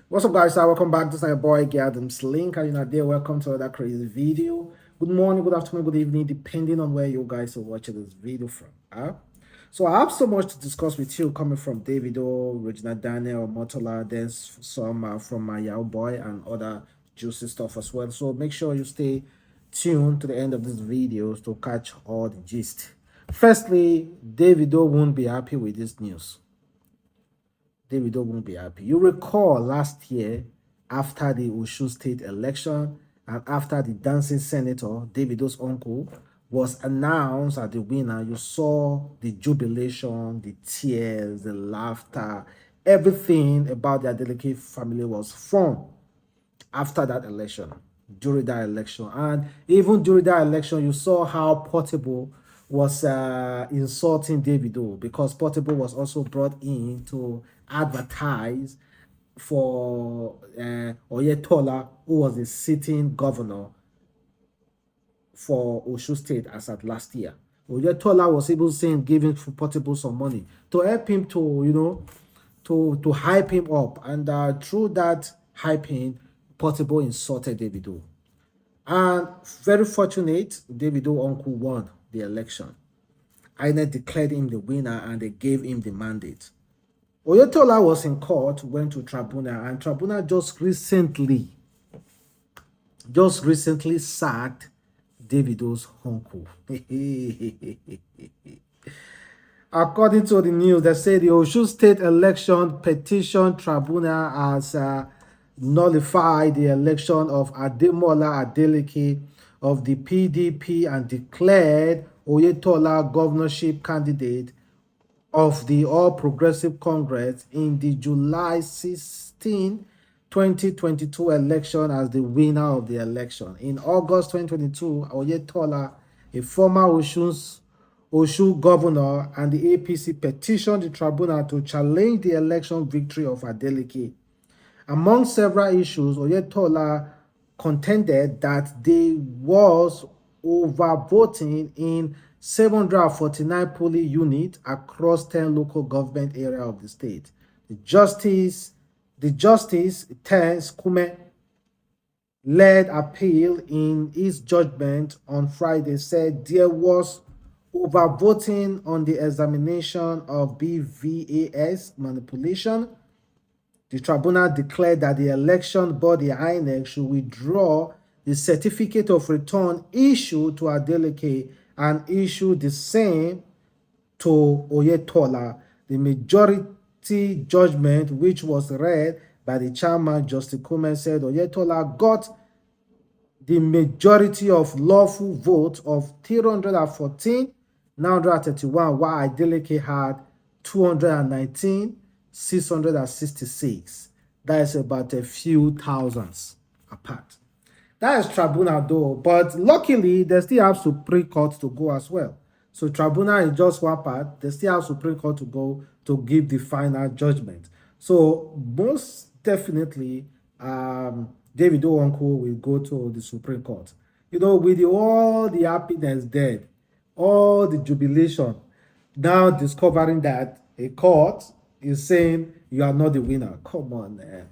What's up, guys? Welcome back. This is my boy Adamslink, and there. Welcome to another crazy video. Good morning, good afternoon, good evening, depending on where you guys are watching this video from. So I have so much to discuss with you, coming from Davido, Regina Daniels, Motola. There's some from my YahooBoy and other juicy stuff as well. So make sure you stay tuned to the end of this video to catch all the gist. Firstly, Davido won't be happy with this news. Davido won't be happy. You recall last year, after the Osun state election and after the dancing senator, Davido's uncle, was announced as the winner, you saw the jubilation, the tears, the laughter, everything about the Adeleke family was fun after that election, during that election. And even during that election, you saw how Portable was insulting Davido, because Portable was also brought in to advertise for Oyetola, who was the sitting governor for Osun State as at last year. Oyetola was even saying, giving Portable some money to help him to, to hype him up. And through that hyping, Portable insulted Davido. And very fortunate, Davido uncle won the election. INEC declared him the winner and they gave him the mandate. Oyetola was in court, went to tribunal, and tribunal just recently sacked Davido's uncle. According to the news, they say the Osun State Election Petition Tribunal has nullified the election of Adeleke of the PDP and declared Oyetola governorship candidate of the All Progressive Congress in the July 16, 2022 election as the winner of the election. In August 2022, Oyetola, a former Osun governor, and the APC petitioned the tribunal to challenge the election victory of Adeleke. Among several issues, Oyetola contended that there was overvoting in 749 polling units across 10 local government areas of the state. The justice Terence Kume led appeal in his judgment on Friday said there was overvoting on the examination of BVAS manipulation. The tribunal declared that the election body INEC should withdraw the certificate of return issued to Adeleke and issue the same to Oyetola. The majority judgment, which was read by the chairman, Justice Kume, said Oyetola got the majority of lawful votes of 314,931, while Adeleke had 219,666. That is about a few thousands apart. That is tribunal though, but luckily they still have Supreme Court to go as well. So tribunal is just one part. They still have Supreme Court to go to give the final judgment. So most definitely, Davido uncle will go to the Supreme Court. With all the happiness there, all the jubilation, now discovering that a court is saying you are not the winner. Come on, man.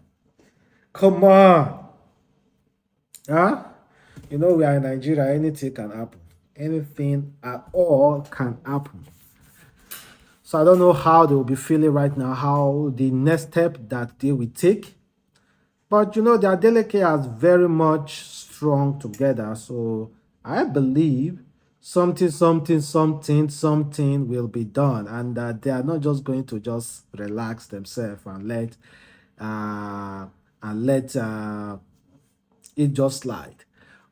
Come on. Huh? We are in Nigeria. Anything can happen. Anything at all can happen. So I don't know how they will be feeling right now, how the next step that they will take. But the Adeleke has very much strung together. So I believe something will be done, and that they are not just going to just relax themselves and let it just slide.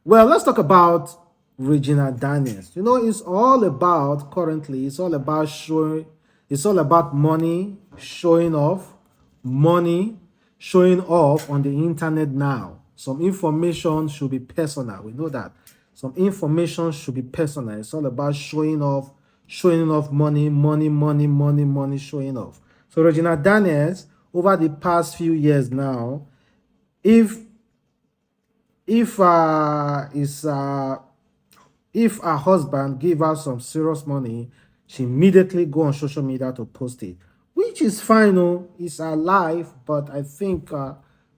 Well, let's talk about Regina Daniels. It's all about currently. It's all about showing. It's all about money, showing off on the internet now. Some information should be personal. We know that. Some information should be personal. It's all about showing off money, showing off. So Regina Daniels, over the past few years now, if is If her husband give her some serious money, she immediately go on social media to post it, which is fine. Oh, it's her life. But I think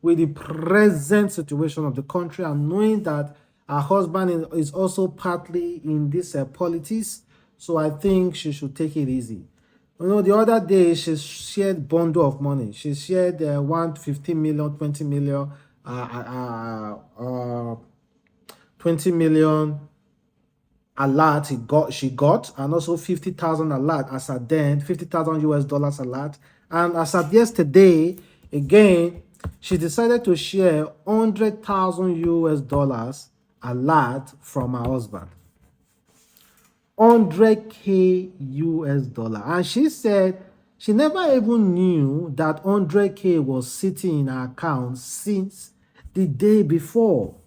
with the present situation of the country and knowing that her husband is also partly in this politics, so I think she should take it easy. You know, the other day she shared bundle of money. She shared 115 million, 20 million, 20 million alert she got, and also 50,000 alert as at then, 50,000 US dollars alert. And as at yesterday, again, she decided to share 100,000 US dollars alert from her husband. 100K US dollar. And she said she never even knew that 100K was sitting in her account since the day before.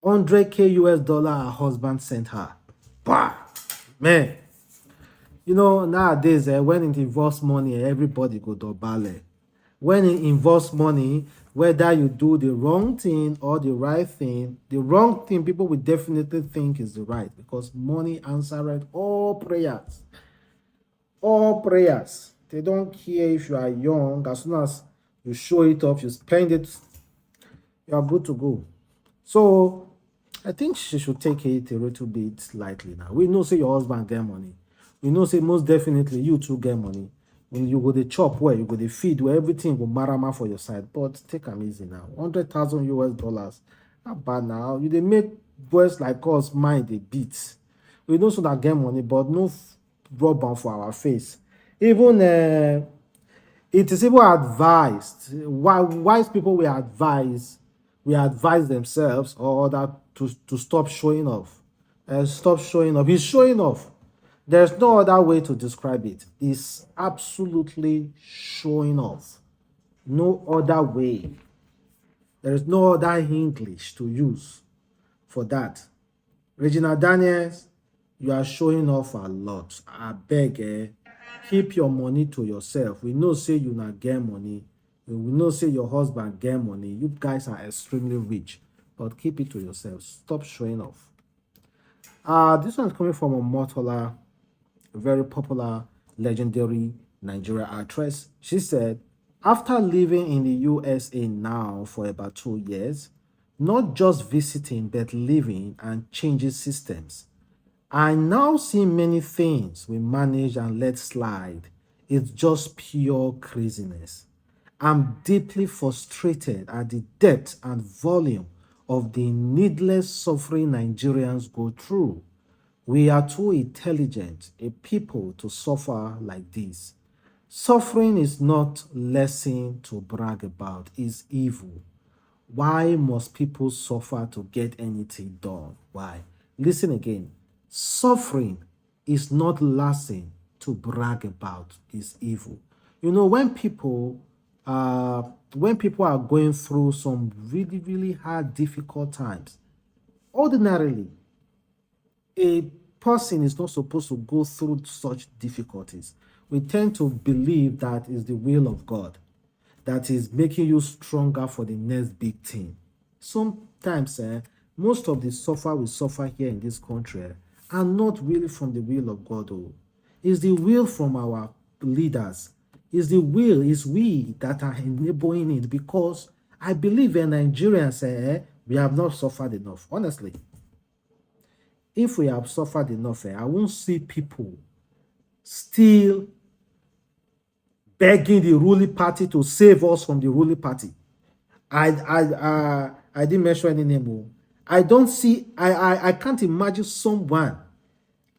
100K US dollar her husband sent her. Bah! Man. You know, nowadays, when it involves money, everybody go to ballet. When it involves money, whether you do the wrong thing or the right thing, the wrong thing people will definitely think is the right, because money answered all prayers. All prayers. They don't care if you are young. As soon as you show it off, you spend it, you are good to go. So I think she should take it a little bit lightly now. We know say your husband get money. We know say most definitely you too get money. When you go the chop where you go the feed where everything will marama for your side. But take them easy now. 100,000 US dollars. Not bad now. You they make boys like us mind a bit. We know so that get money, but no rub on for our face. Even it is even advised. Wise people will advise themselves or other to stop showing off. Stop showing off. He's showing off. There's no other way to describe it. It's absolutely showing off. No other way. There is no other English to use for that. Regina Daniels, you are showing off a lot. I beg, keep your money to yourself. We know say you not get money. We know say your husband get money. You guys are extremely rich, but keep it to yourself. Stop showing off. This one is coming from Omotola, a very popular, legendary Nigerian actress. She said, after living in the USA now for about 2 years, not just visiting, but living and changing systems, I now see many things we manage and let slide. It's just pure craziness. I'm deeply frustrated at the depth and volume of the needless suffering Nigerians go through. We are too intelligent a people to suffer like this. Suffering is not lesson to brag about, it's evil. Why must people suffer to get anything done? Why? Listen again. Suffering is not lesson to brag about, it's evil. You know, when people are going through some really, really hard, difficult times, ordinarily, a person is not supposed to go through such difficulties. We tend to believe that is the will of God, that is making you stronger for the next big thing. Sometimes, most of the suffer we suffer here in this country are not really from the will of God. It's the will from our leaders. It's the will, it's we that are enabling it, because I believe in Nigerians, we have not suffered enough. Honestly, if we have suffered enough, I won't see people still begging the ruling party to save us from the ruling party. I didn't mention any name. I don't see, I can't imagine someone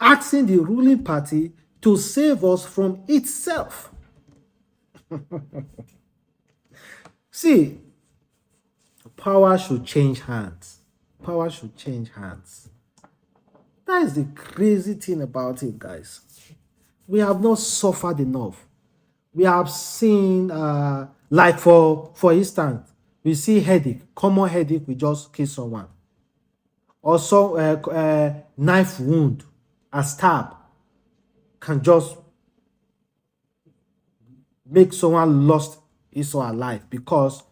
asking the ruling party to save us from itself. See, power should change hands. Power should change hands. That is the crazy thing about it, guys. We have not suffered enough. We have seen, like for instance, we see headache, common headache, we just kill someone. Also, knife wound, a stab can just make someone lost his or her life, because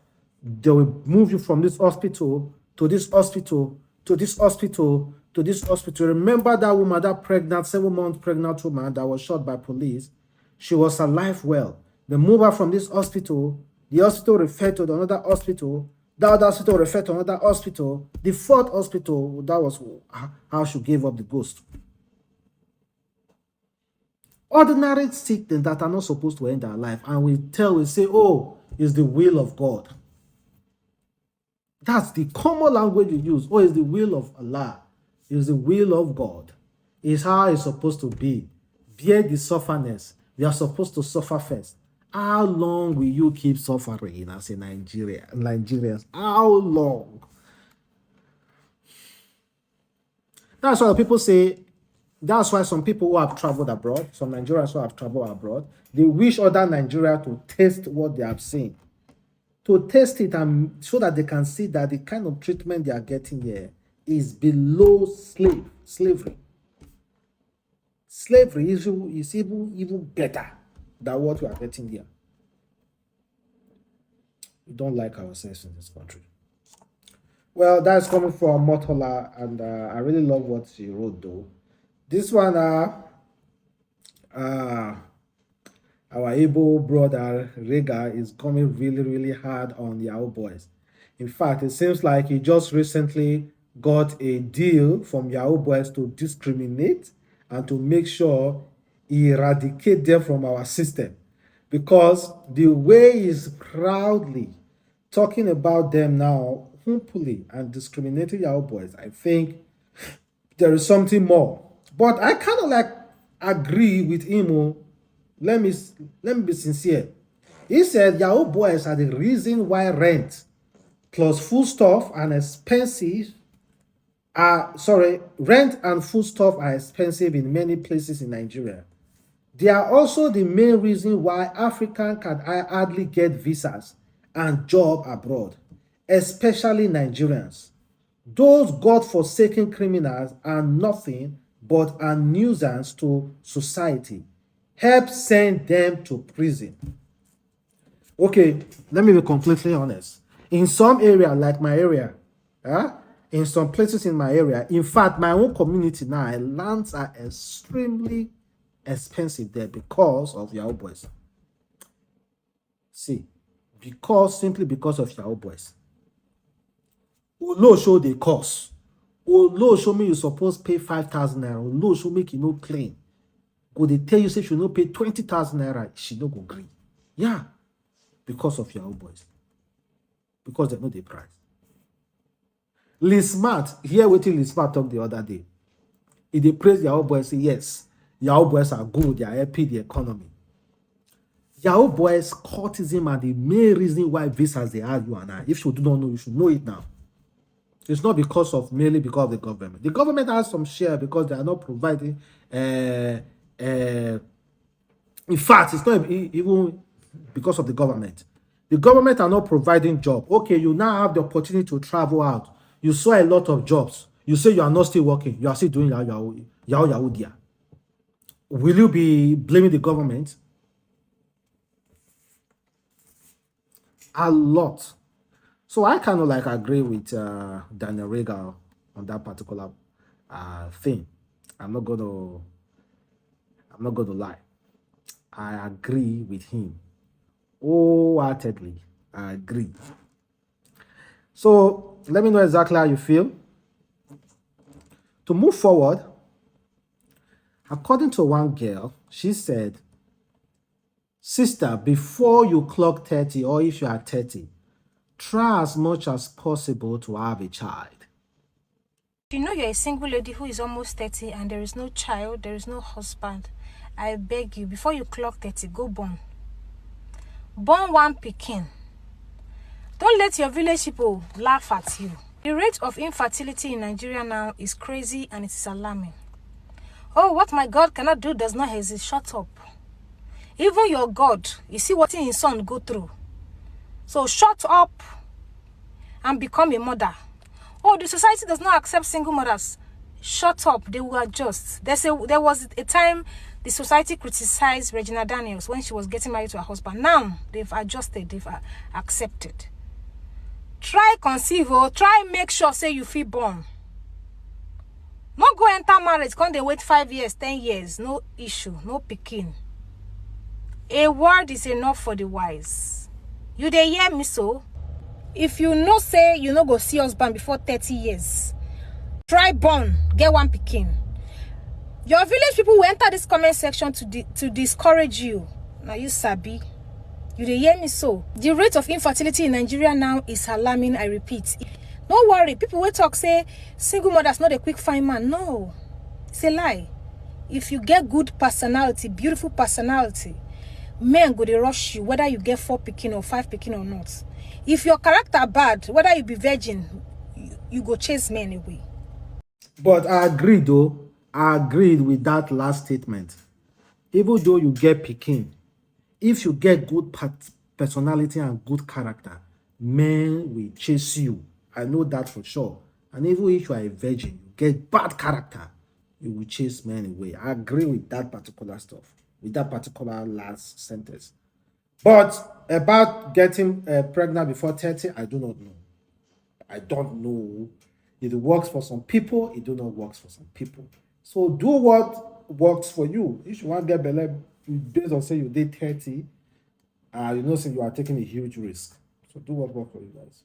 they will move you from this hospital to this hospital to this hospital to this hospital. Remember that woman, that pregnant, 7-month pregnant woman that was shot by police? She was alive well. They moved her from this hospital. The hospital referred to another hospital. That other hospital referred to another hospital. The 4th hospital, that was how she gave up the ghost. Ordinary sickness that are not supposed to end our life. And we say, oh, it's the will of God. That's the common language you use. Oh, it's the will of Allah. It's the will of God. It's how it's supposed to be. Bear the sufferness. We are supposed to suffer first. How long will you keep suffering as a Nigerians? How long? That's why people say, that's why some people who have traveled abroad, some Nigerians who have traveled abroad, they wish other Nigeria to taste what they have seen. To taste it and so that they can see that the kind of treatment they are getting here is below slavery. Slavery is even better than what we are getting here. We don't like ourselves in this country. Well, that's coming from Motola, and I really love what she wrote though. This one, our able brother Rega is coming really hard on the YahooBoys. In fact, it seems like he just recently got a deal from YahooBoys to discriminate and to make sure he eradicate them from our system. Because the way he's proudly talking about them now, humbly and discriminating YahooBoys, I think there is something more. But I kind of like agree with him. Let me be sincere. He said YahooBoys are the reason why rent plus foodstuff and expensive rent and foodstuff are expensive in many places in Nigeria. They are also the main reason why Africans can hardly get visas and job abroad, especially Nigerians. Those God-forsaken criminals are nothing but a nuisance to society. Help send them to prison. Okay, let me be completely honest. In some area, like my area, in some places in my area, in fact, my own community now, lands are extremely expensive there because of YahooBoys. See, simply because of YahooBoys. Olo show the cost. Olo show me you supposed pay 5,000 naira. Olo show make you no claim. Go they tell you say you no pay 20,000 naira, she no go agree. Yeah, because of YahooBoys. Because they know the price. Liz Smart, hear what Liz Smart talk the other day. If they praise YahooBoys, say yes, YahooBoys are good, they are helping the economy. YahooBoys courtism are the main reason why visas they have you and I. If you do not know, you should know it now. It's not merely because of the government. The government has some share because they are not providing. In fact, it's not even because of the government. The government are not providing job. Okay, you now have the opportunity to travel out. You saw a lot of jobs. You say you are not still working. You are still doing Yahoo dia. Will you be blaming the government? A lot. So I kind of like agree with Daniel Rega on that particular thing. I'm not gonna lie. I agree with him wholeheartedly. I agree. So let me know exactly how you feel. To move forward, according to one girl, she said, "Sister, before you clock 30, or if you are 30, try as much as possible to have a child." If you know you're a single lady who is almost 30 and there is no child, there is no husband, I beg you, before you clock 30, go born. Born one pikin. Don't let your village people laugh at you. The rate of infertility in Nigeria now is crazy and it is alarming. Oh, what my God cannot do does not exist. Shut up. Even your God, you see what his son go through. So shut up and become a mother. Oh, the society does not accept single mothers. Shut up, they will adjust. There was a time the society criticized Regina Daniels when she was getting married to her husband. Now, they've adjusted, they've accepted. Try conceive, or try make sure, say you feel born. after marriage, come they wait 5 years, 10 years, no issue, no pikin. A word is enough for the wise. You dey hear me so? If you know say you no go see husband before 30 years, try born, get one pikin. Your village people will enter this comment section to discourage you. Now you sabi. You dey hear me so? The rate of infertility in Nigeria now is alarming, I repeat. Don't worry, people will talk say single mothers not a quick find man. No, it's a lie. If you get good personality, beautiful personality, men go dey rush you whether you get 4 pikin or 5 pikin or not. If your character bad, whether you be virgin, you go chase men away. But I agree though. I agreed with that last statement. Even though you get pikin, if you get good personality and good character, men will chase you. I know that for sure. And even if you are a virgin, you get bad character, you will chase men away. I agree with that particular stuff, with that particular last sentence. But about getting pregnant before 30, I do not know. I don't know. It works for some people, it do not work for some people. So do what works for you. If you want to get belly, based on say you did 30, you know say you are taking a huge risk. So do what works for you guys.